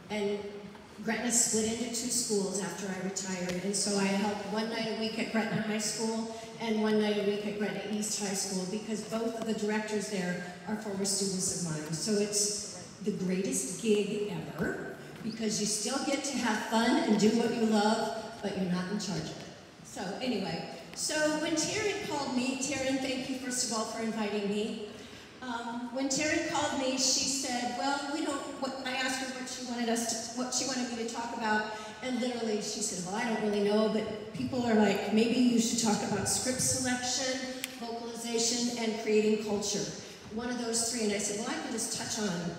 And Gretna split into 2 schools after I retired, and so I helped one night a week at Gretna High School and one night a week at Gretna East High School, because both of the directors there are former students of mine. So it's the greatest gig ever, because you still get to have fun and do what you love, but you're not in charge of it. So anyway, so when Taryn called me, Taryn, thank you first of all for inviting me. When Taryn called me, she said, well, I asked her what she wanted me to talk about, and literally she said, well, I don't really know, but people are like, maybe you should talk about script selection, vocalization, and creating culture. One of those 3, and I said, well, I can just touch on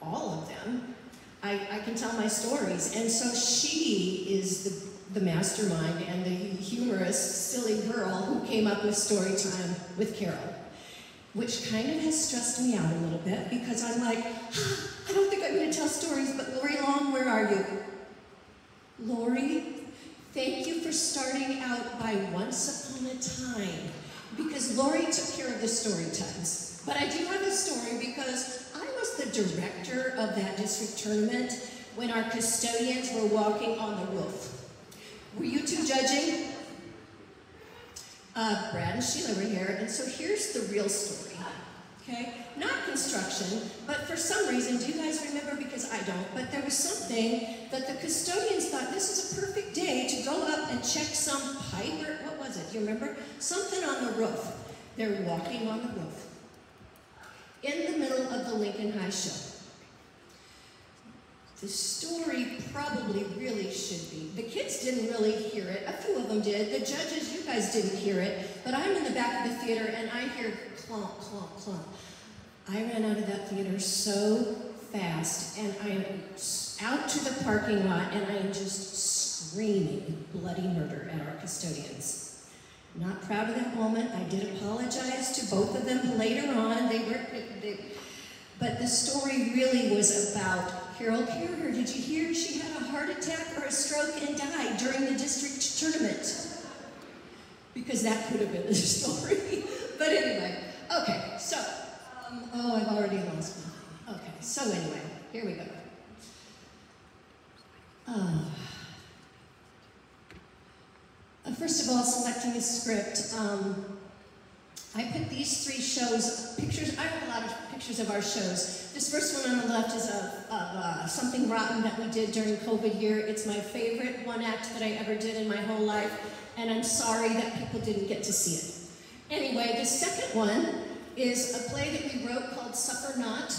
all of them. I can tell my stories, and so she is the mastermind and the humorous, silly girl who came up with Storytime with Carole, which kind of has stressed me out a little bit, because I'm like, I don't think I'm going to tell stories, but Lori Long, where are you? Lori, thank you for starting out by Once Upon a Time, because Lori took care of the story times. But I do have a story, because I was the director of that district tournament when our custodians were walking on the roof. Were you 2 judging? Brad and Sheila were here, and so here's the real story, okay? Not construction, but for some reason, do you guys remember? Because I don't, but there was something that the custodians thought this is a perfect day to go up and check some pipe, or what was it, do you remember? Something on the roof. They're walking on the roof in the middle of the Lincoln High show. The story probably really should be. The kids didn't really hear it. A few of them did. The judges, you guys didn't hear it. But I'm in the back of the theater and I hear clomp, clomp, clomp. I ran out of that theater so fast, and I am out to the parking lot, and I am just screaming bloody murder at our custodians. Not proud of that moment. I did apologize to both of them later on. But the story really was about Carole Carter. Did you hear she had a heart attack or a stroke and died during the district tournament? Because that could have been the story. But anyway, okay, so, oh, I've already lost my thing. Okay, so anyway, here we go. First of all, selecting a script. I put these 3 shows, pictures. I have a lot of pictures of our shows. This first one on the left is of Something Rotten that we did during COVID year. It's my favorite one act that I ever did in my whole life, and I'm sorry that people didn't get to see it. Anyway, the second one is a play that we wrote called Suffer Not,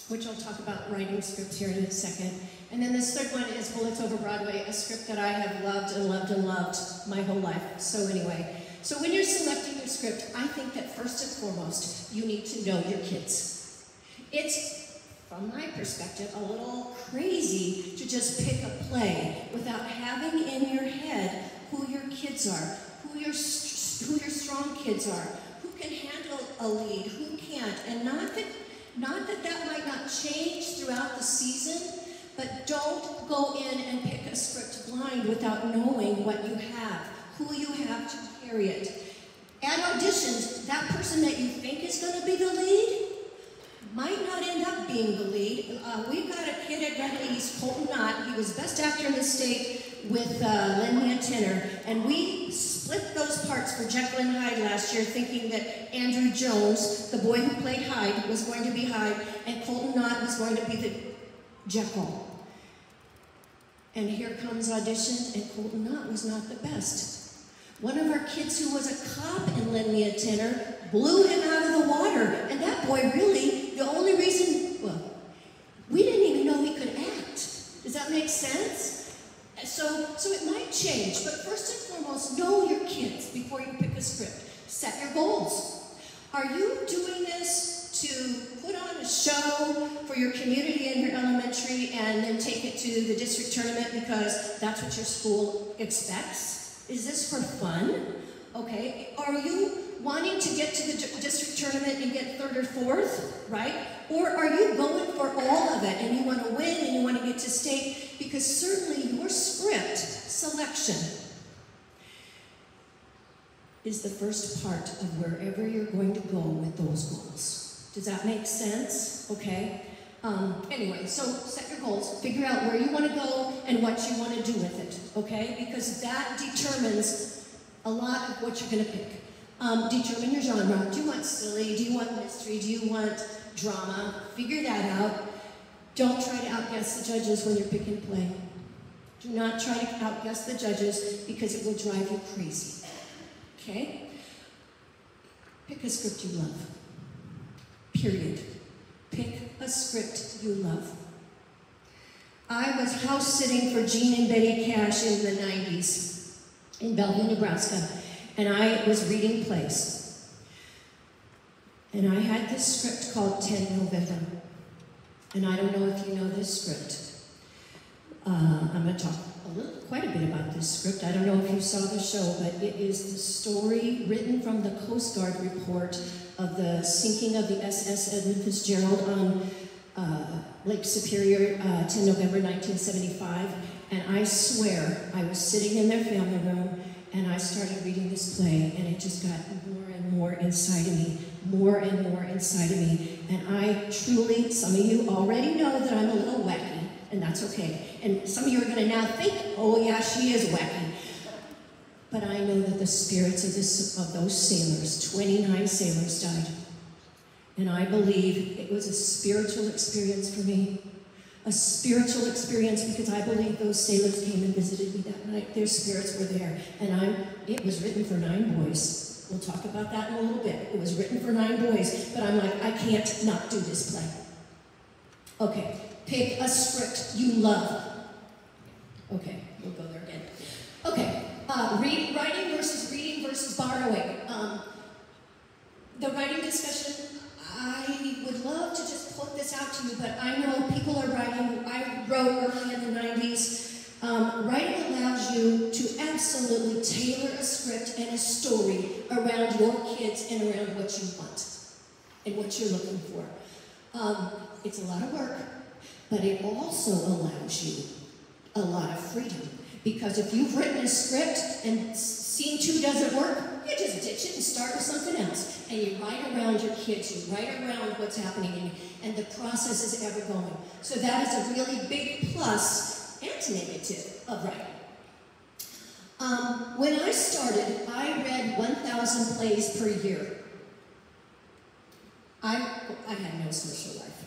which I'll talk about writing scripts here in a second. And then this third one is Bullets Over Broadway, a script that I have loved and loved and loved my whole life. So anyway, so when you're selecting your script, I think that first and foremost, you need to know your kids. It's, from my perspective, a little crazy to just pick a play without having in your head who your kids are, who your strong kids are, who can handle a lead, who can't, and not that might not change throughout the season, but don't go in and pick a script blind without knowing what you have, who you have to carry it. At auditions, that person that you think is going to be the lead might not end up being the lead. We've got a kid at Gretna East, Colton Knott. He was best actor in the state with Lin-Man Tenor, and we split those parts for Jekyll and Hyde last year, thinking that Andrew Jones, the boy who played Hyde, was going to be Hyde, and Colton Knott was going to be the Jekyll. And here comes audition, and Colton Knott was not the best. One of our kids who was a cop in Lin-Man Tenor blew him out of the water, and that boy really, the only reason, well, we didn't even know he could act. Does that make sense? So it might change, but first and foremost, know your kids before you pick a script. Set your goals. Are you doing this to put on a show for your community and your elementary and then take it to the district tournament because that's what your school expects? Is this for fun? Okay. Are you wanting to get to the district tournament and get 3rd or 4th, right? Or are you going for all of it and you want to win and you want to get to state? Because certainly your script selection is the first part of wherever you're going to go with those goals. Does that make sense? Okay. Anyway, so set your goals, figure out where you want to go and what you want to do with it, okay? Because that determines a lot of what you're going to pick. Determine your genre. Do you want silly? Do you want mystery? Do you want drama? Figure that out. Don't try to outguess the judges when you're picking a play. Do not try to outguess the judges because it will drive you crazy, okay? Pick a script you love, period. Pick a script you love. I was house sitting for Gene and Betty Cash in the 90s in Bellevue, Nebraska, and I was reading plays. And I had this script called 10 November. And I don't know if you know this script. I'm going to talk quite a bit about this script. I don't know if you saw the show, but it is the story written from the Coast Guard report of the sinking of the SS Edmund Fitzgerald on Lake Superior, 10 November 1975. And I swear, I was sitting in their family room, and I started reading this play, and it just got more and more inside of me, more and more inside of me. And I truly, some of you already know that I'm a little wacky, and that's okay. And some of you are going to now think, oh yeah, she is wacky. But I know that the spirits of those sailors, 29 sailors died. And I believe it was a spiritual experience for me. A spiritual experience because I believe those sailors came and visited me that night. Their spirits were there. And it was written for 9 boys. We'll talk about that in a little bit. It was written for 9 boys. But I'm like, I can't not do this play. Okay, pick a script you love. Okay, we'll go there again. Okay, writing versus reading versus borrowing. The writing discussion, I would love to just put this out to you, but I know people are writing. I wrote early in the 90s. Writing allows you to absolutely tailor a script and a story around your kids and around what you want and what you're looking for. It's a lot of work, but it also allows you a lot of freedom. Because if you've written a script and scene 2 doesn't work, you just ditch it and start with something else. And you write around your kids, you write around what's happening, and the process is ever going. So that is a really big plus and negative of writing. When I started, I read 1,000 plays per year. I had no social life.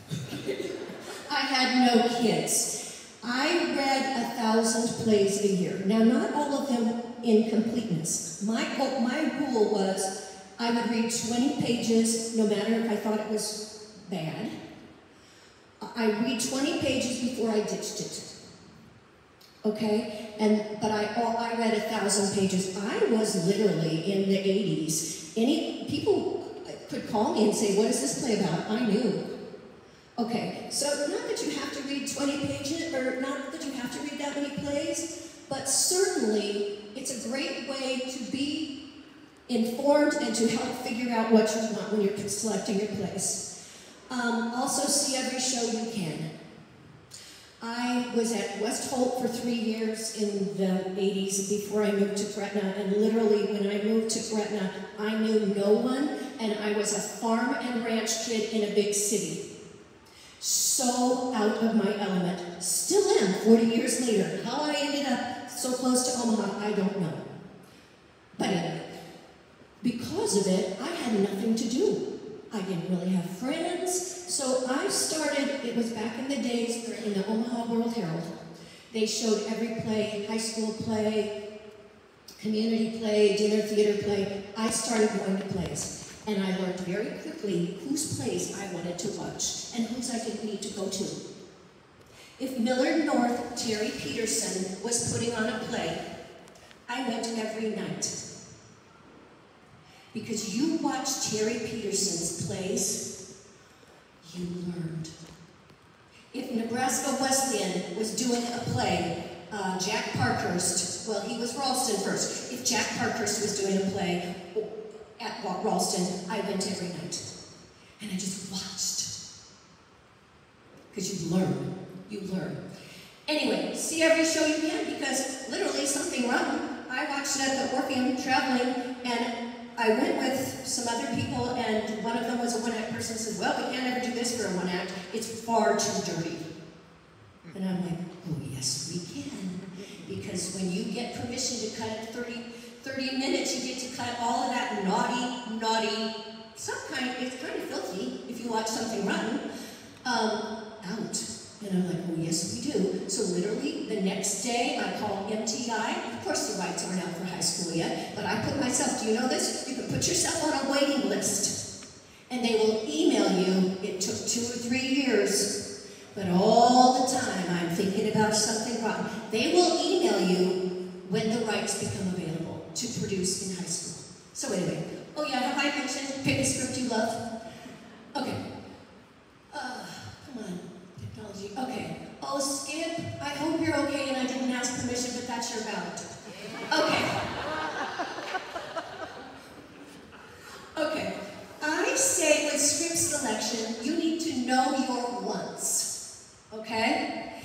I had no kids. I read 1,000 plays a year. Now, not all of them in completeness. My rule was I would read 20 pages, no matter if I thought it was bad. I'd read 20 pages before I ditched it. Okay? But I read 1,000 pages. I was literally in the 80s. People could call me and say, what is this play about? I knew. Okay, so not that you have to read 20 pages, or not that you have to read that many plays, but certainly it's a great way to be informed and to help figure out what you want when you're selecting your plays. Also, see every show you can. I was at West Holt for 3 years in the 80s before I moved to Gretna, and literally when I moved to Gretna, I knew no one, and I was a farm and ranch kid in a big city. So out of my element. Still am, 40 years later. How I ended up so close to Omaha, I don't know. But anyway, because of it, I had nothing to do. I didn't really have friends, so I started, it was back in the days in the Omaha World Herald. They showed every play, high school play, community play, dinner theater play. I started going to plays. And I learned very quickly whose plays I wanted to watch and whose I didn't need to go to. If Millard North Terry Peterson was putting on a play, I went every night. Because you watch Terry Peterson's plays, you learned. If Nebraska Wesleyan was doing a play, Jack Parkhurst, well, he was Ralston first. If Jack Parkhurst was doing a play at Ralston, I went every night. And I just watched. Because you learn. You learn. Anyway, see every show you can, because literally something wrong. I watched it at the Orpheum traveling, and I went with some other people, and one of them was a one-act person, said, well, we can't ever do this for a one-act. It's far too dirty. And I'm like, oh, yes, we can. Because when you get permission to cut it 30 minutes, you get to cut all of that naughty, it's kind of filthy if you watch something rotten, out. And I'm like, oh, yes, we do. So literally, the next day, I call MTI. Of course, the rights aren't out for high school yet, but I put myself, do you know this? You can put yourself on a waiting list, and they will email you. It took 2 or 3 years, but all the time, I'm thinking about something wrong. They will email you when the rights become available to produce in high school. So anyway, oh yeah, have I mentioned pick a script you love? Okay. Come on. Okay. Oh, Skip, I hope you're okay and I didn't ask permission, but that's your ballot. Okay. Okay. I say with script selection, you need to know your wants. Okay?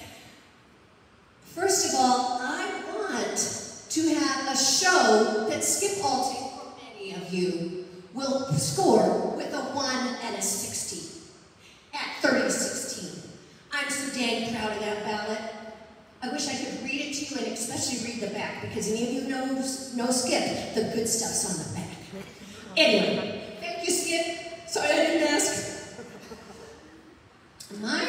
First of all, I want to have a show that Skip Alting, or many of you, will score with a 1 and a 60 at 30-16. I'm so dang proud of that ballot. I wish I could read it to you, and especially read the back, because any of you know Skip, the good stuff's on the back. Anyway, thank you, Skip. Sorry I didn't ask. My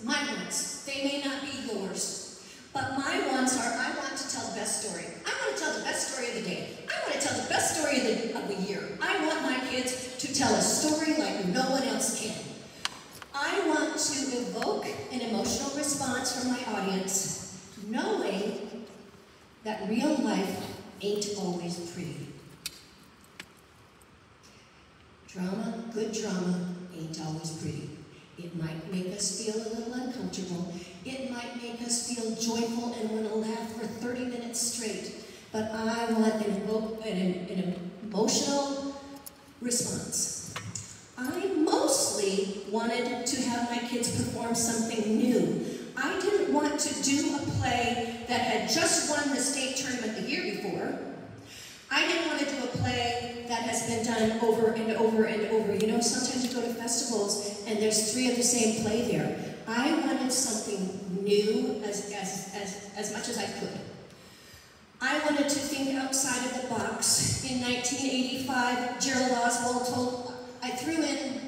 wants, they may not be yours, but my wants are, I want to tell the best story. I want to tell the best story of the day. I want to tell the best story of the year. I want my kids to tell a story like no one else can. I want to evoke an emotional response from my audience, knowing that real life ain't always pretty. Drama, good drama, ain't always pretty. It might make us feel a little uncomfortable. It might make us feel joyful and want to laugh for 30 minutes straight. But I want an emotional response. I mostly wanted to have my kids perform something new. I didn't want to do a play that had just won the state tournament the year before. I didn't want to do a play that has been done over and over and over. You know, sometimes you go to festivals and there's 3 of the same play there. I wanted something new as much as I could. I wanted to think outside of the box. In 1985, Gerald Oswald told, I threw in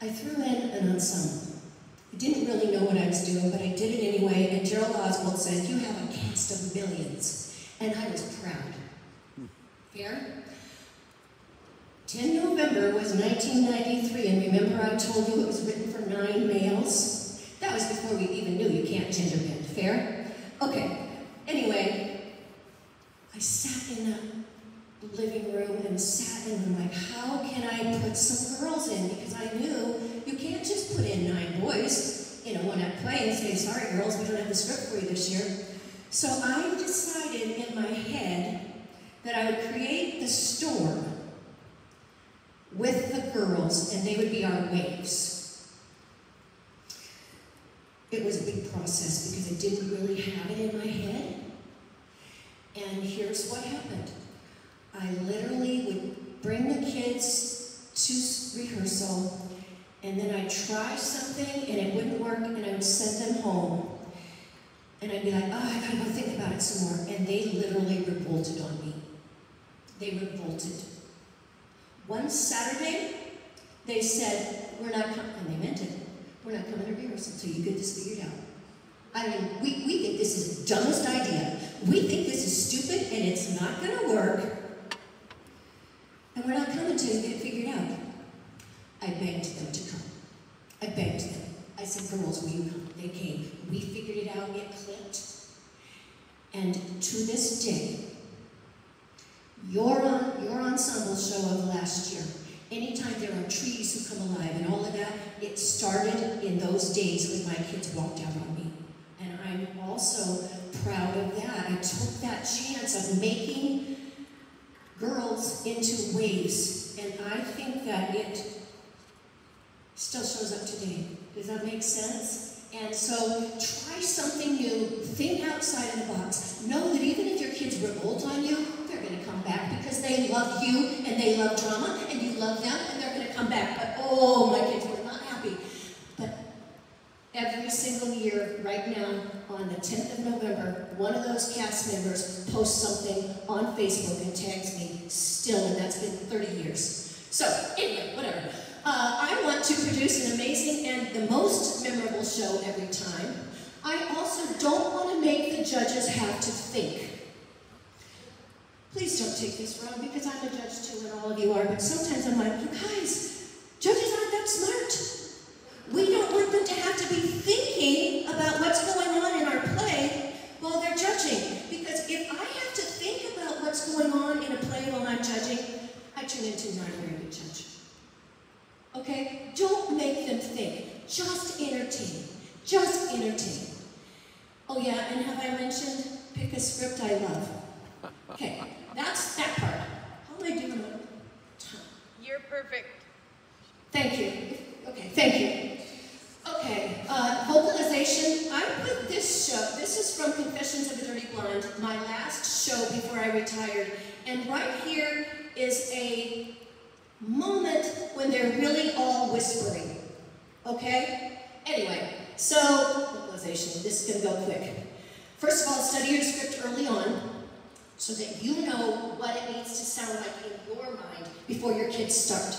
an ensemble. I didn't really know what I was doing, but I did it anyway, and Gerald Oswald said, you have a cast of millions. And I was proud. Fair? 10 November was 1993, and remember I told you it was written for 9 males? That was before we even knew you can't gender bend. Fair? Okay. Anyway, I sat in the living room and sat in and I'm like, how can I put some girls in? Because I knew you can't just put in 9 boys in a one-act play and say, sorry girls, we don't have the script for you this year. So I decided in my head that I would create the storm with the girls, and they would be our waves. It was a big process because I didn't really have it in my head. And here's what happened. I literally would bring the kids to rehearsal, and then I'd try something and it wouldn't work, and I would send them home. And I'd be like, oh, I gotta go think about it some more. And they literally revolted on me. They revolted. One Saturday, they said, we're not coming, and they meant it, we're not coming to rehearsal until you get this figured out. I mean, we think this is the dumbest idea. We think this is stupid and it's not gonna work. And we're not coming until you get it figured out. I begged them to come. I begged them. I said, girls, will you come? They came. We figured it out, it clicked. And to this day, your ensemble show of last year, anytime there are trees who come alive and all of that, it started in those days when my kids walked out on me. And I'm also proud of that. I took that chance of making girls into waves, and I think that it still shows up today. Does that make sense? And so try something new, think outside of the box. Know that even if your kids revolt on you, they're going to come back because they they love you and they love drama and you love them and they're going to come back. But oh, my kids were not happy. But every single year, right now, on the 10th of November, one of those cast members posts something on Facebook and tags me still, and that's been 30 years. So, anyway, whatever. I want to produce an amazing and the most memorable show every time. I also don't want to make the judges have to think. Please don't take this wrong, because I'm a judge too, and all of you are, but sometimes I'm like, you guys, judges aren't that smart. We don't want them to have to be thinking about what's going on in our play while they're judging. Because if I have to think about what's going on in a play while I'm judging, I turn into not a very good judge. Okay? Don't make them think. Just entertain. Just entertain. Oh yeah, and have I mentioned pick a script I love? Okay, that's that part. How am I doing on time? You're perfect. Thank you. Okay, thank you. Okay, vocalization. I put this show, this is from Confessions of a Dirty Blonde, my last show before I retired. And right here is a moment when they're really all whispering. Okay? Anyway, so vocalization. This is going to go quick. First of all, study your script early on so that you know what it needs to sound like in your mind before your kids start.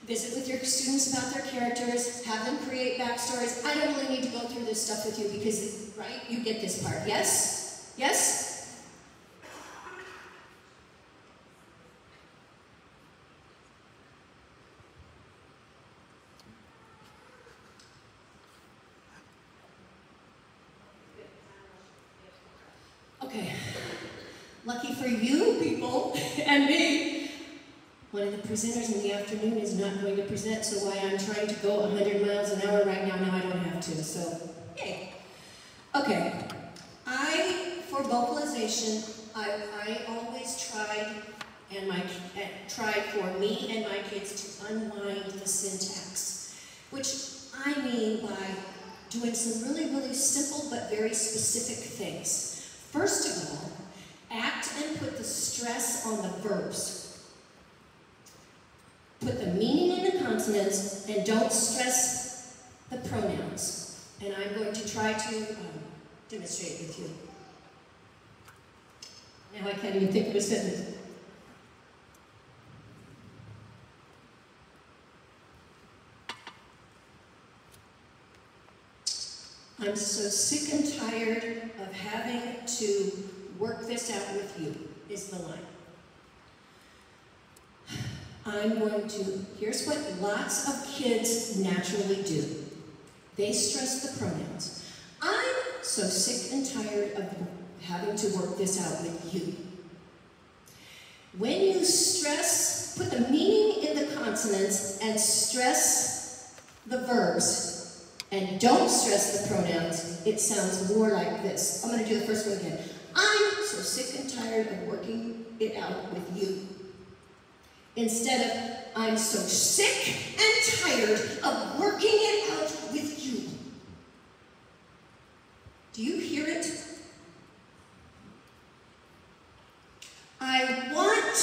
Visit with your students about their characters, have them create backstories. I don't really need to go through this stuff with you because, right, you get this part. Yes? Yes? Okay. Lucky for you people and me, one of the presenters in the afternoon is not going to present, so why I'm trying to go 100 miles an hour right now, I don't have to, so yay. Okay, for vocalization, I always tried for me and my kids to unwind the syntax, which I mean by doing some really, really simple but very specific things. First of all, act and put the stress on the verbs. Put the meaning in the consonants and don't stress the pronouns. And I'm going to try to demonstrate with you. Now I can't even think of a sentence. I'm so sick and tired of having to work this out with you, is the line. I'm going to, here's what lots of kids naturally do. They stress the pronouns. I'm so sick and tired of having to work this out with you. When you stress, put the meaning in the consonants and stress the verbs, and don't stress the pronouns, it sounds more like this. I'm going to do the first one again. I'm so sick and tired of working it out with you. Instead of, I'm so sick and tired of working it out with you. Do you hear it? I want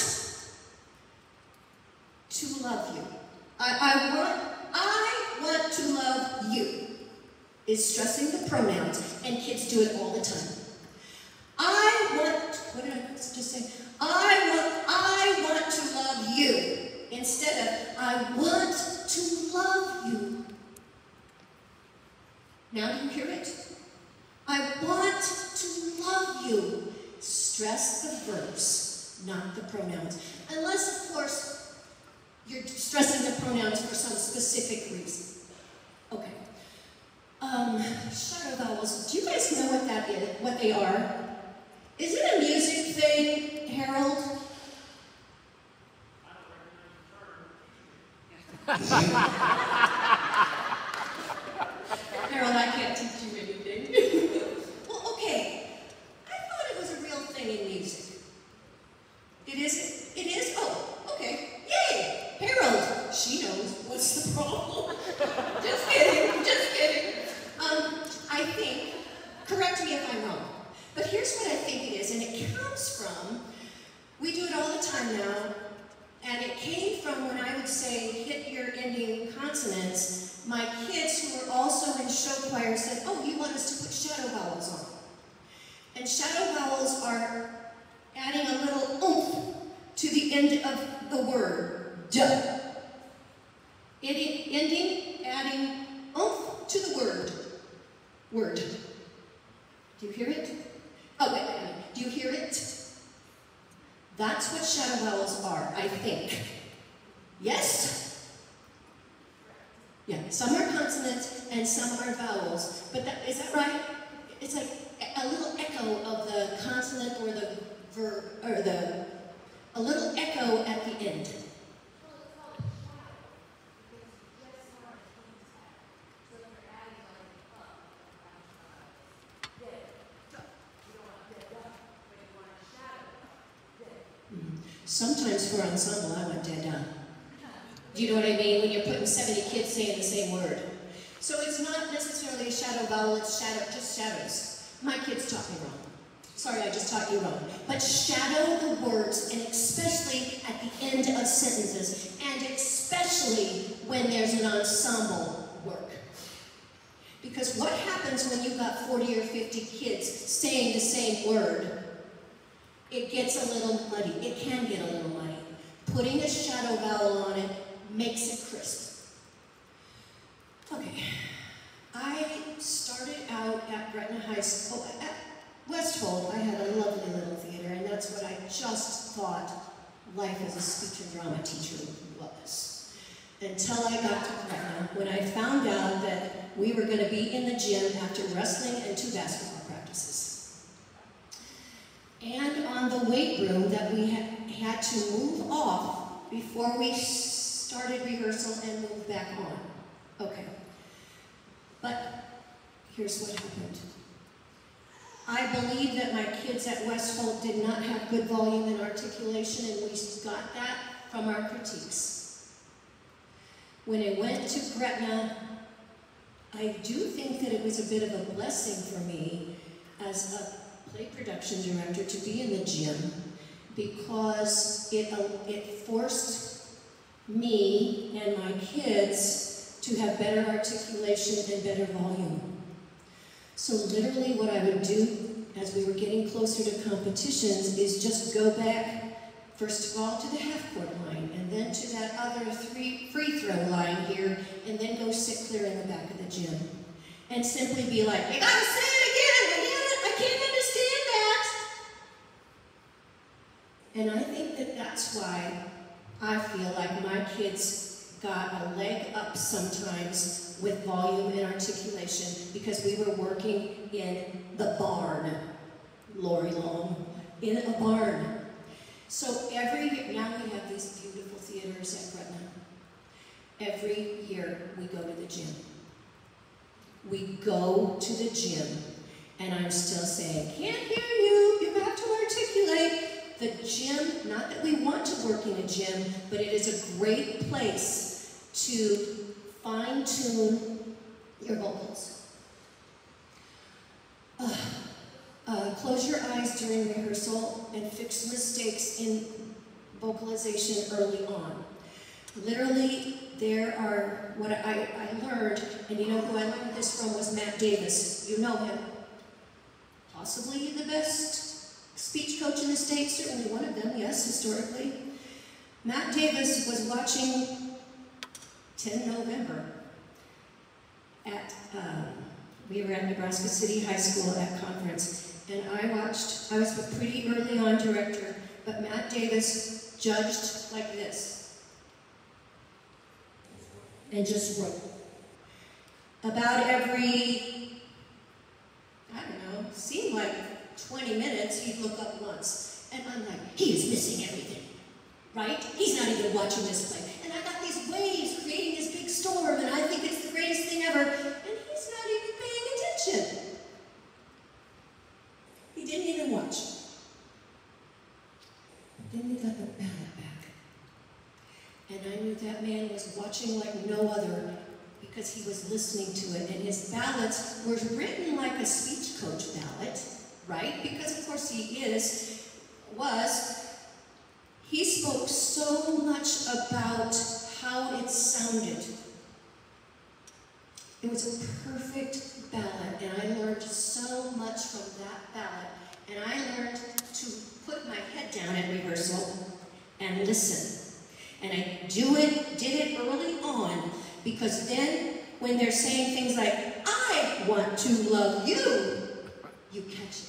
to love you. I want to love you is stressing the pronouns, and kids do it all the time. I want, what did I just say? I want to love you. Instead of, I want to love you. Now do you hear it? I want to love you. Stress the verbs, not the pronouns. Unless, of course, you're stressing the pronouns for some specific reason. Okay. Shadow vowels. Do you guys know what that is? What they are? Is it a music thing, Harold? Harold, I can't teach you anything. Well, okay. I thought it was a real thing in music. It is? It is? Oh, okay. Yay! Harold, she knows. What's the problem? Just kidding, just kidding. I think, correct me if I'm wrong, but here's what I think it is, and it comes from, we do it all the time Storytime now, and it came from when I would say, hit your ending consonants, my kids who were also in show choir said, oh, you want us to put shadow vowels on. And shadow vowels are adding a little oomph to the end of the word, duh. Ending, adding oomph to the word. Do you hear it? Oh, wait. Do you hear it? That's what shadow vowels are, I think. Yes? Yeah, some are consonants and some are vowels. But is that right? It's like a little echo of the consonant or the verb, or a little echo at the end. Sometimes for ensemble, I want da-da. Do you know what I mean? When you're putting 70 kids saying the same word. So it's not necessarily a shadow vowel, it's just shadows. My kids taught me wrong. Sorry, I just taught you wrong. But shadow the words, and especially at the end of sentences, and especially when there's an ensemble work. Because what happens when you've got 40 or 50 kids saying the same word? It gets a little muddy. It can get a little muddy. Putting a shadow vowel on it makes it crisp. Okay. I started out at Gretna High School. At Westfold, I had a lovely little theater, and that's what I just thought life as a speech and drama teacher was. Until I got to Gretna, when I found out that we were going to be in the gym after wrestling and 2 basketball practices. And on the weight room that we had to move off before we started rehearsal and moved back on. Okay. But here's what happened. I believe that my kids at Westfold did not have good volume and articulation, and we got that from our critiques. When I went to Gretna, I do think that it was a bit of a blessing for me as a play production director to be in the gym, because it forced me and my kids to have better articulation and better volume. So literally what I would do as we were getting closer to competitions is just go back, first of all, to the half-court line, and then to that other free throw line here, and then go sit clear in the back of the gym. And simply be like, you gotta say it again! I can't understand that! And I think that that's why I feel like my kids got a leg up sometimes with volume and articulation, because we were working in the barn, Lori Long, in a barn. So every year, now we have these beautiful theaters at Gretna. Every year we go to the gym. We go to the gym, and I'm still saying, can't hear you, you have to articulate. The gym, not that we want to work in a gym, but it is a great place to fine-tune your vocals. Close your eyes during rehearsal and fix mistakes in vocalization early on. Literally, there are, what I learned, and you know who I learned this from was Matt Davis. You know him. Possibly the best speech coach in the state, certainly one of them, yes, historically. Matt Davis was watching 10 November at, we were at Nebraska City High School at conference, and I was a pretty early on director, but Matt Davis judged like this, and just wrote. About every, I don't know, seemed like 20 minutes, he'd look up once, and I'm like, he is missing everything, right? He's not even watching this play. And I got these waves creating this big storm, and I think it's the greatest thing ever, and he's not even paying attention. He didn't even watch. Then we got the ballot back. And I knew that man was watching like no other, because he was listening to it, and his ballots were written like a speech coach ballot, right? Because of course he was. He spoke so much about how it sounded. It was a perfect ballad, and I learned so much from that ballad. And I learned to put my head down at rehearsal and listen. And I did it early on, because then when they're saying things like, I want to love you, you catch it.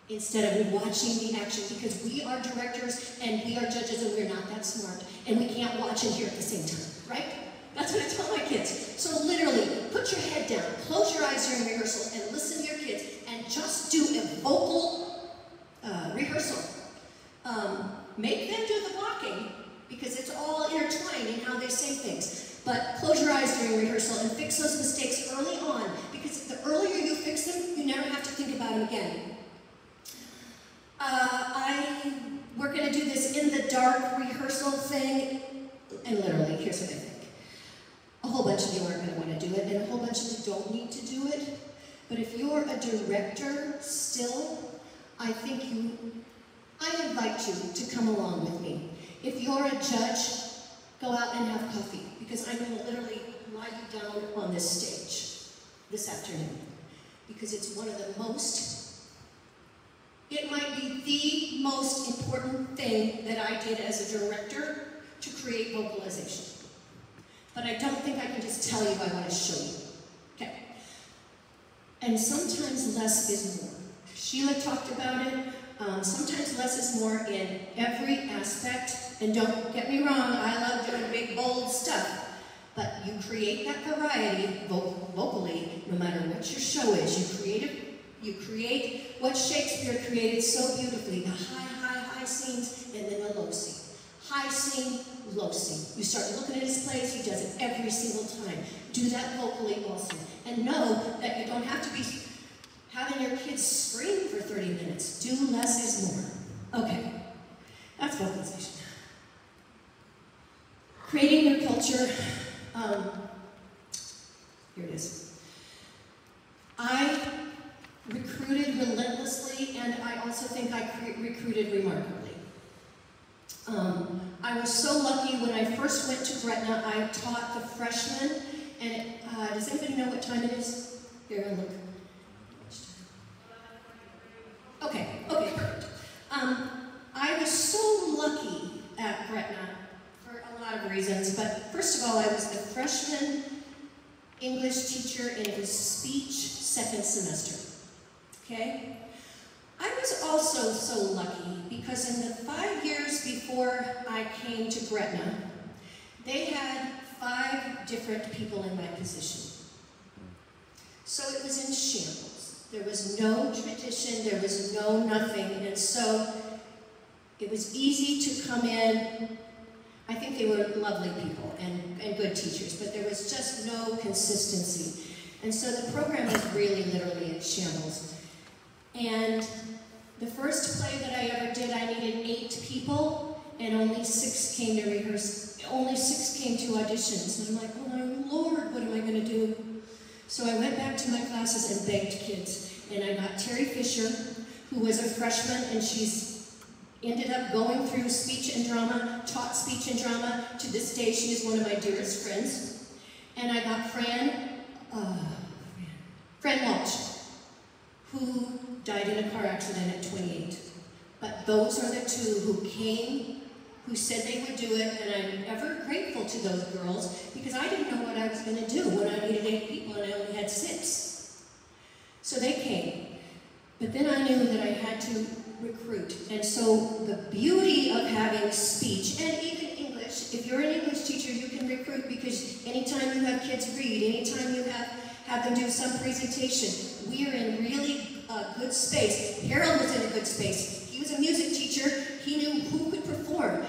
Instead of watching the action, because we are directors and we are judges and we're not that smart, and we can't watch and hear at the same time, right? That's what I tell my kids. So literally, put your head down, close your eyes during rehearsal, and listen to your kids, and just do a vocal rehearsal. Make them do the blocking, because it's all intertwined in how they say things. But close your eyes during rehearsal and fix those mistakes early on, because the earlier you fix them, you never have to think about them again. We're going to do this in the dark rehearsal thing, and literally, here's what I think. A whole bunch of you aren't going to want to do it, and a whole bunch of you don't need to do it. But if you're a director still, I invite you to come along with me. If you're a judge, go out and have coffee, because I'm going to literally lie you down on this stage this afternoon, because it's one of the it might be the most important thing that I did as a director to create vocalization. But I don't think I can just tell you, I want to show you. Okay. And sometimes less is more. Sheila talked about it. Sometimes less is more in every aspect. And don't get me wrong, I love doing big, bold stuff. But you create that variety vocally, no matter what your show is. You create what Shakespeare created so beautifully, the high scenes, and then the low scene. High scene, low scene. You start looking at his plays, he does it every single time. Do that vocally also. And know that you don't have to be having your kids scream for 30 minutes. Do less is more. Okay, that's vocalization. Creating your culture. Here it is. I recruited relentlessly, and I also think I recruited remarkably. I was so lucky when I first went to Gretna. I taught the freshmen, and does anybody know what time it is? Here, I'll look. Okay, perfect. I was so lucky at Gretna for a lot of reasons, but first of all, I was the freshman English teacher in the speech second semester. Okay? I was also so lucky because in the 5 years before I came to Gretna, they had 5 different people in my position. So it was in shambles. There was no tradition, there was no nothing, and so it was easy to come in. I think they were lovely people and good teachers, but there was just no consistency. And so the program was really literally in shambles. And the first play that I ever did, I needed 8 people, and only 6 came to rehearse. Only 6 came to auditions. And I'm like, oh my Lord, what am I going to do? So I went back to my classes and begged kids. And I got Terry Fisher, who was a freshman, and she's ended up going through speech and drama, taught speech and drama. To this day, she is one of my dearest friends. And I got Fran Walsh, who died in a car accident at 28. But those are the 2 who came, who said they would do it, and I'm ever grateful to those girls because I didn't know what I was going to do when I needed 8 people and I only had 6. So they came. But then I knew that I had to recruit. And so the beauty of having speech, and even English, if you're an English teacher, you can recruit because anytime you have kids read, anytime you have them do some presentation, we are in really good space. Carole was in a good space. He was a music teacher. He knew who could perform.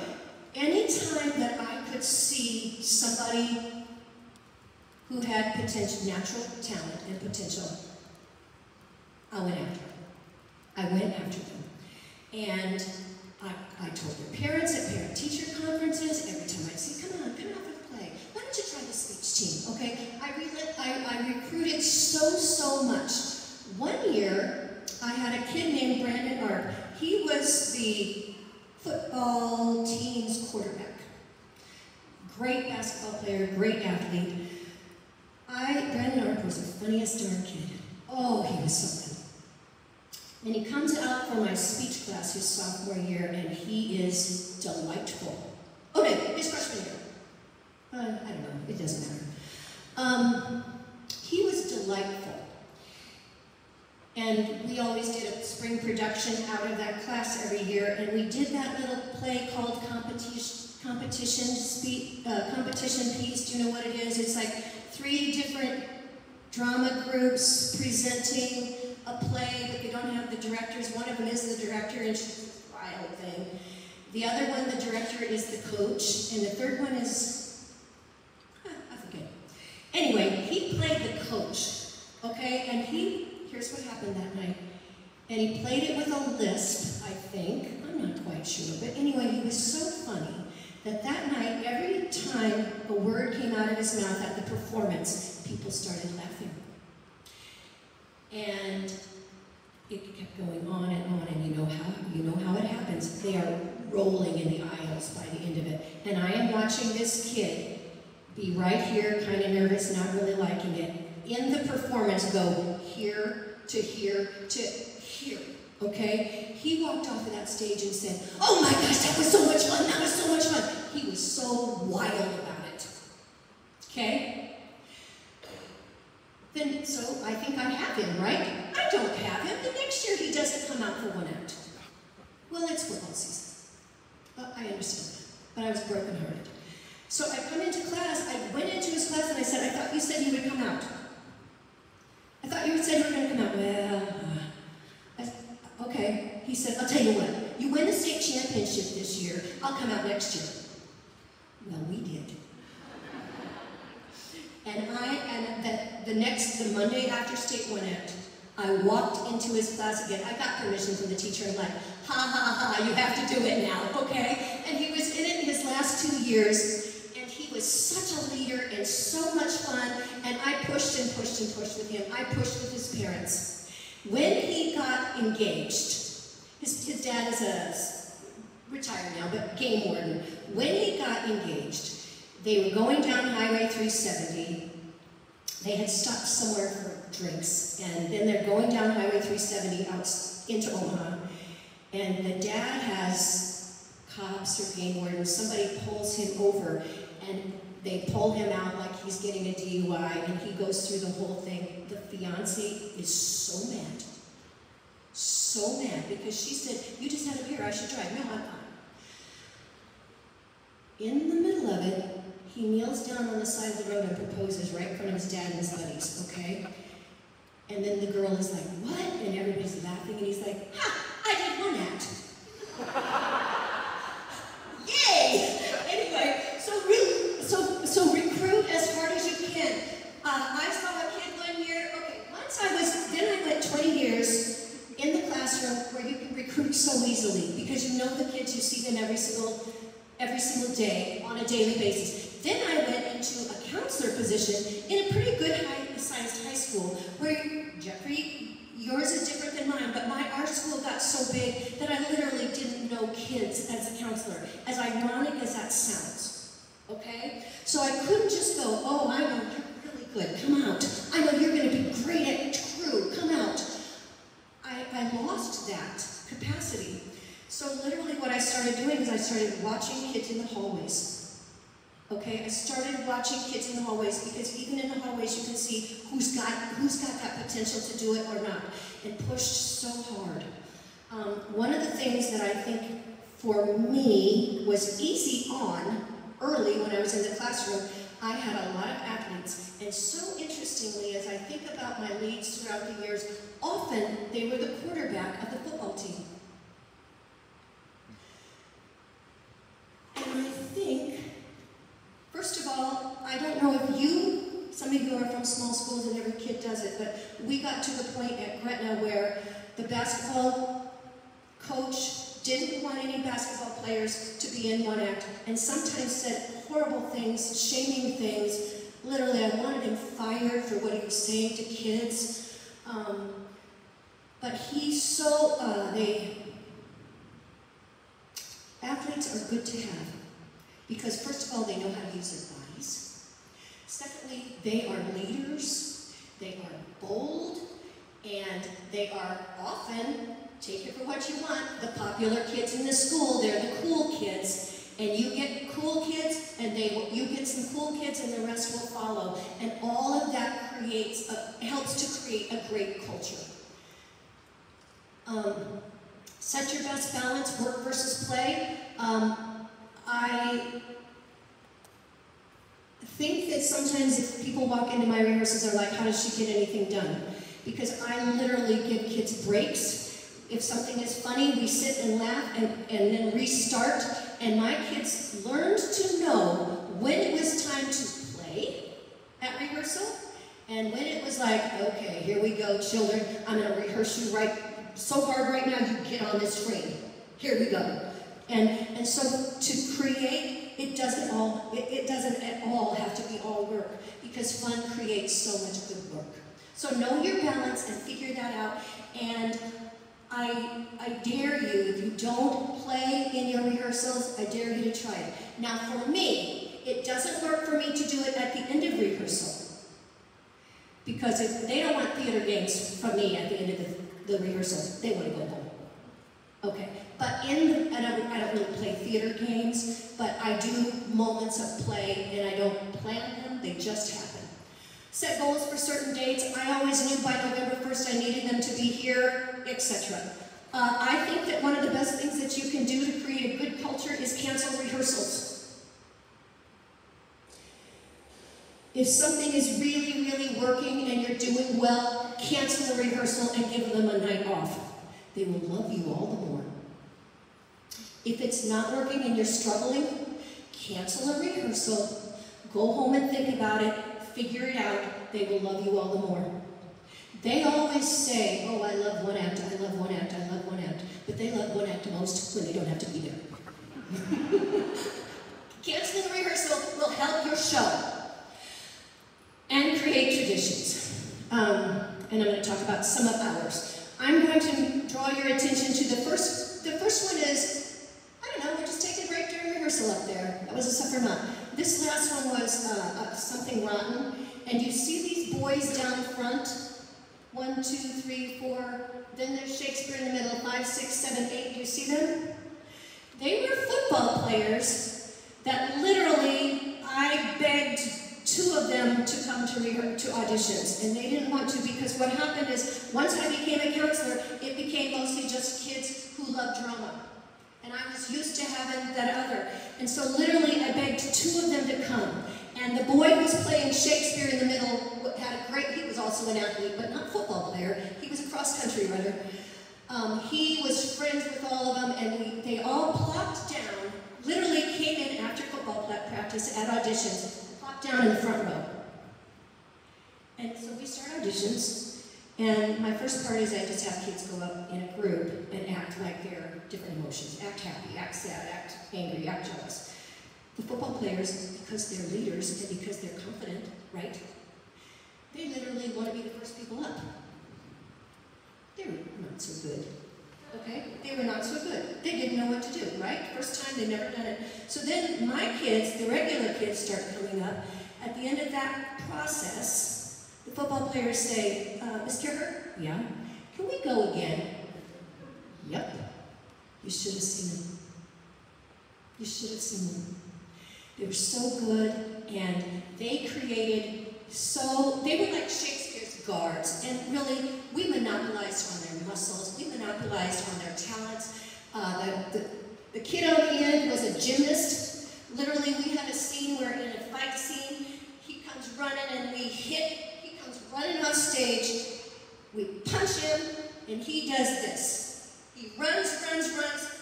Anytime that I could see somebody who had potential, natural talent and potential, I went after them. I went after them. And I told their parents at parent-teacher conferences, every time I'd say, come on with a play. Why don't you try the speech team, okay? I recruited so much. One year, I had a kid named Brandon Arp. He was the football basketball player, great athlete. Brandon Arp was the funniest darn kid. Oh, he was something. And he comes out for my speech class his sophomore year, and he is delightful. Oh, no, his freshman year. I don't know, it doesn't matter. He was delightful. And we always did a spring production out of that class every year, and we did that little play called competition piece. Do you know what it is? It's like 3 different drama groups presenting a play, but they don't have the directors. One of them is the director, and she's this wild thing. The other one, the director, is the coach, and the third one is, I forget. Anyway, he played the coach, okay? And here's what happened that night. And he played it with a lisp, I think. I'm not quite sure, but anyway, he was so funny that night, every time a word came out of his mouth at the performance, people started laughing. And it kept going on, and you know how it happens. They are rolling in the aisles by the end of it. And I am watching this kid be right here, kind of nervous, not really liking it, in the performance go here to here to here, okay? He walked off of that stage and said, "Oh my gosh, that was so much fun, that was so much fun." He was so wild about it, okay? Then, so I think I have him, right? I don't have him. The next year he doesn't come out for 1 act. Well, it's football season. I understand that, but I was brokenhearted. So I come into class, I went into his class and I said, "I thought you said you would come out. I thought you said you were going to come out." Well, okay. He said, "I'll tell you what, you win the state championship this year, I'll come out next year." Well, we did. And the Monday after state 1 act, I walked into his class again. I got permission from the teacher. I'm like, "Ha ha ha, you have to do it now, okay?" And he was in it in his last 2 years, and he was such a leader and so much fun, and I pushed and pushed and pushed with him. I pushed with his parents. When he got engaged, his dad is retired now, but game warden. When he got engaged, they were going down Highway 370. They had stopped somewhere for drinks, and then they're going down Highway 370 out into Omaha, and the dad has cops or game wardens. Somebody pulls him over, and they pull him out like he's getting a DUI, and he goes through the whole thing. The fiancé is so mad, because she said, "You just had a beer, I should drive." "No, I'm fine." In the middle of it, he kneels down on the side of the road and proposes right in front of his dad and his buddies, okay? And then the girl is like, "What?" And everybody's laughing, and he's like, "Ha! I did 1 act." Yay! Anyway, so recruit as hard as you can. I saw a kid 1 year, okay, then I went 20 years in the classroom where you can recruit so easily because you know the kids, you see them every single day on a daily basis. Then I went into a counselor position in a pretty good sized high school where, Jeffrey, yours is different than mine, but our school got so big that I literally didn't know kids as a counselor, as ironic as that sounds, okay? So I couldn't just go, "Oh, I know you're really good, come out. I know you're going to be great at crew, come out." I lost that capacity. So literally what I started doing is I started watching kids in the hallways. Okay, I started watching kids in the hallways because even in the hallways you can see who's got that potential to do it or not, and pushed so hard. One of the things that I think for me was easy on early when I was in the classroom, I had a lot of athletes, and so interestingly, as I think about my leads throughout the years, often they were the quarterback of the football team. And I think, first of all, I don't know if some of you are from small schools and every kid does it, but we got to the point at Gretna where the basketball coach didn't want any basketball players to be in 1 act, and sometimes said horrible things, shaming things. Literally, I wanted him fired for what he was saying to kids. But athletes are good to have. Because first of all, they know how to use their bodies. Secondly, they are leaders, they are bold, and they are often, take it for what you want, the popular kids in the school. They're the cool kids. And you get cool kids, and you get some cool kids, and the rest will follow. And all of that helps to create a great culture. Set your best balance, work versus play. I think that sometimes if people walk into my rehearsals, they're like, how does she get anything done? Because I literally give kids breaks. If something is funny, we sit and laugh and then restart. And my kids learned to know when it was time to play at rehearsal and when it was like, okay, here we go, children. I'm going to rehearse you so hard right now, you get on this train. Here we go. And so to create, it doesn't at all have to be all work, because fun creates so much good work. So know your balance and figure that out. And I dare you, if you don't play in your rehearsals, I dare you to try it. Now for me, it doesn't work for me to do it at the end of rehearsal, because if they don't want theater games from me at the end of the rehearsal, they want to go home. Okay, but I don't really play theater games, but I do moments of play, and I don't plan them, they just happen. Set goals for certain dates. I always knew by November 1st I needed them to be here, etc. I think that one of the best things that you can do to create a good culture is cancel rehearsals. If something is really, really working and you're doing well, cancel the rehearsal and give them a night off. They will love you all the more. If it's not working and you're struggling, cancel a rehearsal, go home and think about it, figure it out, they will love you all the more. They always say, oh, I love one act, I love one act, I love one act, but they love one act most when they don't have to be there. Canceling the rehearsal will help your show and create traditions. And I'm going to talk about some of ours. I'm going to draw your attention to the first one is, I don't know, we're just taking a break during rehearsal up there. That was a suffer not. This last one was something rotten. And you see these boys down front? 1, 2, 3, 4. Then there's Shakespeare in the middle, 5, 6, 7, 8. Do you see them? They were football players that literally I begged 2 of them to come to auditions, and they didn't want to, because what happened is once I became a counselor, it became mostly just kids who loved drama. And I was used to having that other. And so literally I begged 2 of them to come. And the boy who was playing Shakespeare in the middle had a great, he was also an athlete, but not a football player. He was a cross-country runner. He was friends with all of them, and they all plopped down, literally came in after football practice at auditions, plopped down in the front row. And so we start auditions, and my first part is I just have kids go up in a group and act like they're different emotions. Act happy, act sad, act angry, act jealous. The football players, because they're leaders and because they're confident, right? They literally want to be the first people up. They were not so good, okay? They were not so good. They didn't know what to do, right? First time, they'd never done it. So then my kids, the regular kids, start coming up. At the end of that process, the football players say, Miss Kirker? Yeah? Can we go again? Yep. You should have seen them. You should have seen them. They were so good, and they created they were like Shakespeare's guards, and really, we monopolized on their muscles, we monopolized on their talents. The kid on the end was a gymnast. Literally, we had a scene where in a fight scene, he comes running and he comes running off stage, we punch him, and he does this. He runs,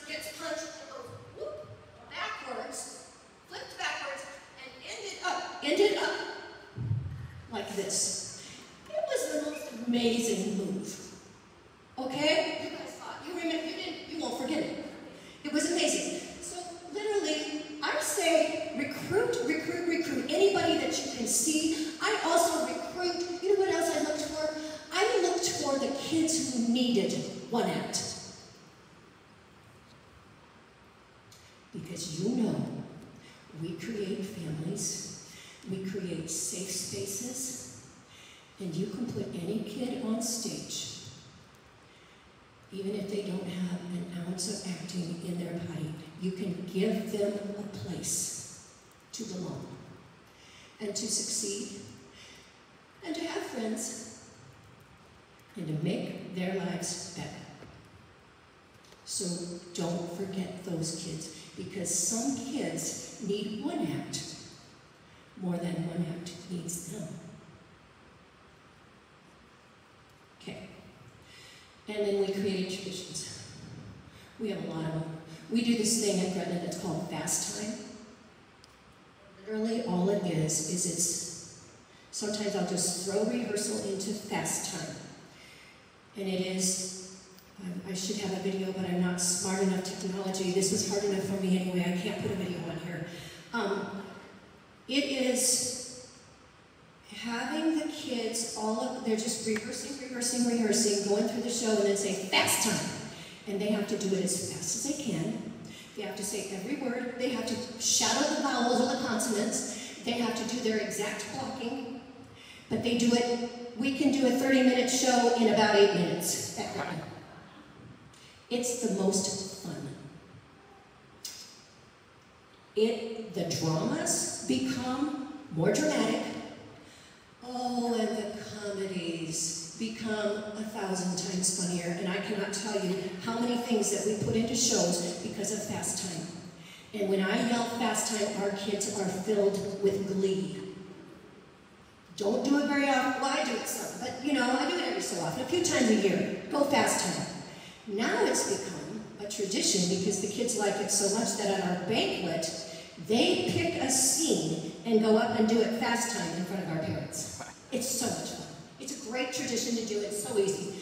gets punched, and goes whoop, backwards, flipped backwards, and ended up like this. It was the most amazing move. Okay? You guys thought, you won't forget it. It was amazing. So literally, I say recruit anybody that you can see. I also recruit, you know what else I looked for? I looked for the kids who needed one act. Because you know, we create families, we create safe spaces, and you can put any kid on stage, even if they don't have an ounce of acting in their body, you can give them a place to belong and to succeed and to have friends and to make their lives better. So don't forget those kids, because some kids need one act more than one act needs them. Okay. And then we created traditions. We have a lot of them. We do this thing at Gretna that's called fast time. Literally all it is it's, sometimes I'll just throw rehearsal into fast time. And it is, I should have a video, but I'm not smart enough technology. This was hard enough for me anyway. I can't put a video on here. It is having the kids, they're just rehearsing, going through the show, and then say, fast time. And they have to do it as fast as they can. They have to say every word. They have to shadow the vowels or the consonants. They have to do their exact blocking. But they do it, we can do a 30-minute show in about 8 minutes. It's the most fun. The dramas become more dramatic. Oh, and the comedies become 1,000 times funnier, and I cannot tell you how many things that we put into shows because of fast time. And when I yell fast time, our kids are filled with glee. Don't do it very often. Well, I do it some, but I do it every so often, a few times a year. Go fast time. Now it's become a tradition because the kids like it so much that at our banquet, they pick a scene and go up and do it fast time in front of our parents. It's so much fun. It's a great tradition to do. It's so easy.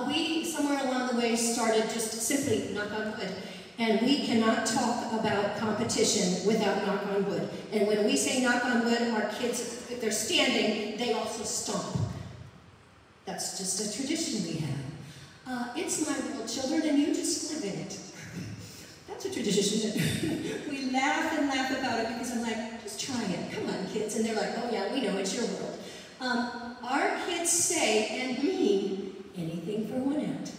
We, somewhere along the way, started just simply knock on wood. And we cannot talk about competition without knock on wood. And when we say knock on wood, our kids, if they're standing, they also stomp. That's just a tradition we have. It's my world, children, and you just live in it. That's a tradition. We laugh and laugh about it because I'm like, just try it. Come on, kids. And they're like, oh yeah, we know, it's your world. Our kids say and mean anything for one act.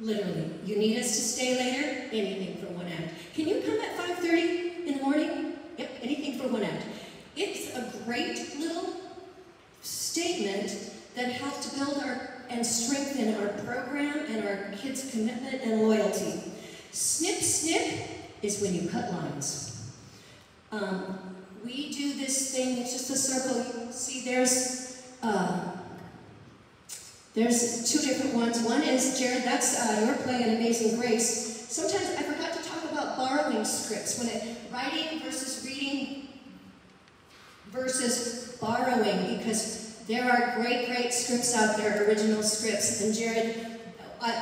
Literally. You need us to stay later? Anything for one act. Can you come at 5:30 in the morning? Yep, anything for one act. It's a great little statement that helps build and strengthen our program and our kids' commitment and loyalty. Snip, snip is when you cut lines. We do this thing, it's just a circle. You see there's two different ones. One is, Jared, that's your play, An Amazing Grace. Sometimes I forgot to talk about borrowing scripts, writing versus reading versus borrowing, because there are great, great scripts out there, original scripts. And Jared,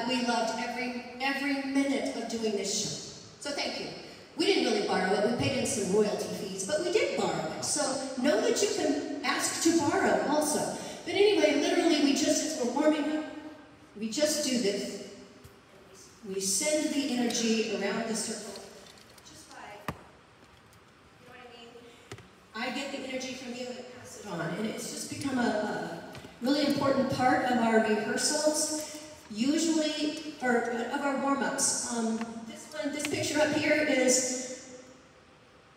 we loved every minute of doing this show. So thank you. We didn't really borrow it. We paid in some royalty fees, but we did borrow it. So know that you can ask to borrow also. But anyway, literally, as we're warming up, we just do this. We send the energy around the circle just by, you know what I mean? I get the energy from you and pass it on. And it's just become a really important part of our rehearsals, usually, or of our warm-ups. This picture up here is,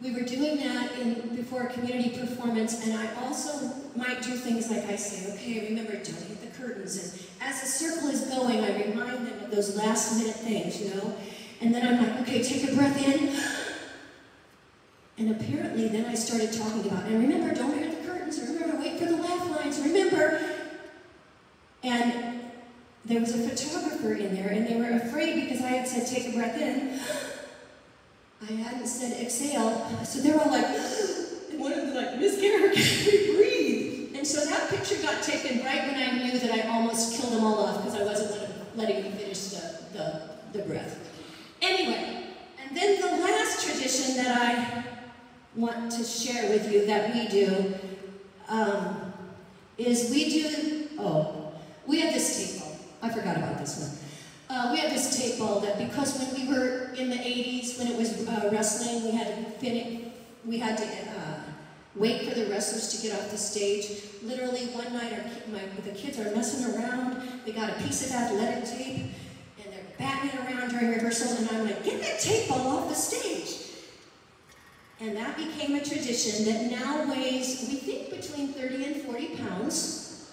we were doing that before a community performance, and I also might do things like I say, okay, remember, don't hit the curtains. And as the circle is going, I remind them of those last-minute things, And then I'm like, okay, take a breath in. And apparently, then I started talking about, and remember, don't hit the curtains, and remember, wait for the laugh lines, remember. And there was a photographer in there, and they were afraid because I had said, take a breath in. I hadn't said exhale, so they're all like, and one of them like, Miss Carole, can we breathe? And so that picture got taken right when I knew that I almost killed them all off because I wasn't letting them finish the breath. Anyway, and then the last tradition that I want to share with you that we do is we have this table. I forgot about this one. We had this tape ball that, because when we were in the 80s, when it was wrestling, we had to wait for the wrestlers to get off the stage. Literally one night, the kids are messing around. They got a piece of athletic tape, and they're batting around during rehearsal, and I'm like, get that tape ball off the stage. And that became a tradition that now weighs, we think, between 30 and 40 pounds.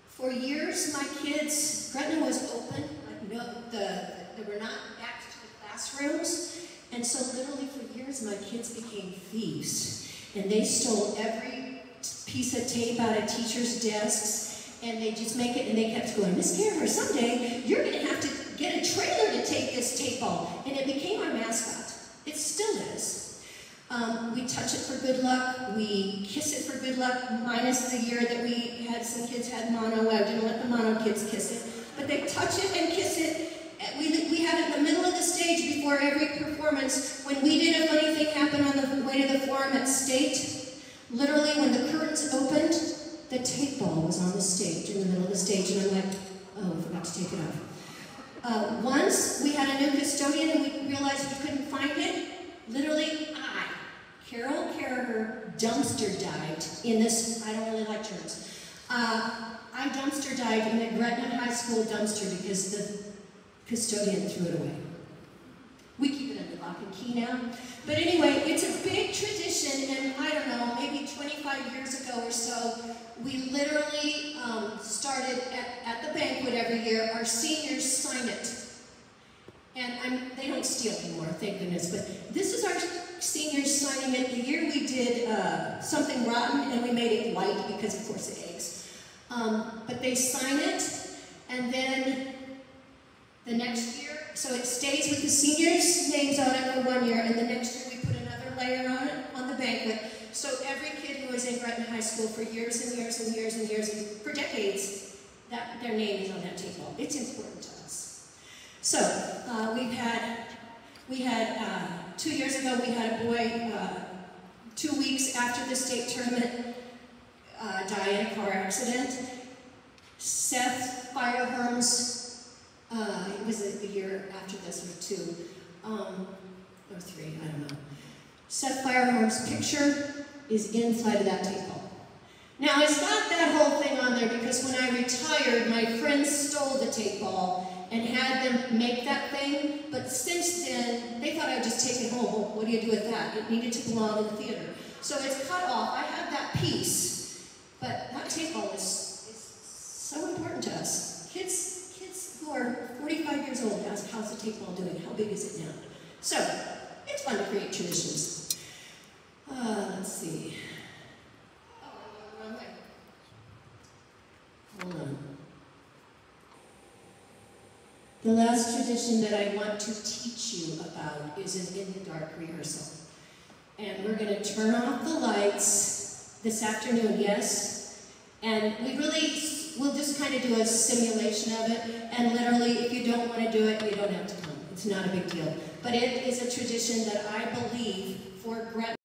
For years, my kids, Gretna was open, they were not back to the classrooms, and so literally for years, my kids became thieves. And they stole every piece of tape out of teachers' desks, and they just make it, and they kept going, Miss Carole, someday you're going to have to get a trailer to take this tape ball. And it became our mascot. It still is. We touch it for good luck, we kiss it for good luck, minus the year that we had some kids had mono. I didn't let the mono kids kiss it, but they touch it and kiss it. We have it in the middle of the stage before every performance. When we did a funny thing happen on the way to the forum at State, literally when the curtains opened, the tape ball was on the stage, in the middle of the stage, and I'm like, oh, I forgot to take it off. Once we had a new custodian and we realized we couldn't find it. Literally, Carole Carriger dumpster dived in this, I don't really like terms. I dumpster dived in the Gretna High School dumpster because the custodian threw it away. We keep it under lock and key now. But anyway, it's a big tradition, and I don't know, maybe 25 years ago or so, we literally started at the banquet every year, our seniors sign it. And they don't steal anymore, thank goodness, but this is our seniors signing it. The year we did something rotten, and we made it white because, of course, it aches. But they sign it, and then the next year, so it stays with the seniors' names on it for 1 year, and the next year we put another layer on it on the banquet. So every kid who was in Gretna High School for years and years and years and years, and for decades, their name is on that tape ball. It's important to us. So we had 2 years ago, we had a boy 2 weeks after the state tournament die in a car accident. Seth Fireherm's, it was the year after this, or 2, or 3, I don't know. Seth Fireherm's picture is inside of that tape ball. Now, it's not that whole thing on there because when I retired, my friends stole the tape ball and had them make that thing, but since then, they thought I would just take it home. Well, what do you do with that? It needed to belong in the theater. So it's cut off. I have that piece, but that tape ball is so important to us. Kids who are 45 years old ask, how's the tape ball doing? How big is it now? So, it's fun to create traditions. Let's see. Oh, I'm going the wrong way. Hold on. The last tradition that I want to teach you about is an in-the-dark rehearsal. And we're going to turn off the lights this afternoon, yes? And we'll just kind of do a simulation of it. And literally, if you don't want to do it, you don't have to come. It's not a big deal. But it is a tradition that I believe for Gretna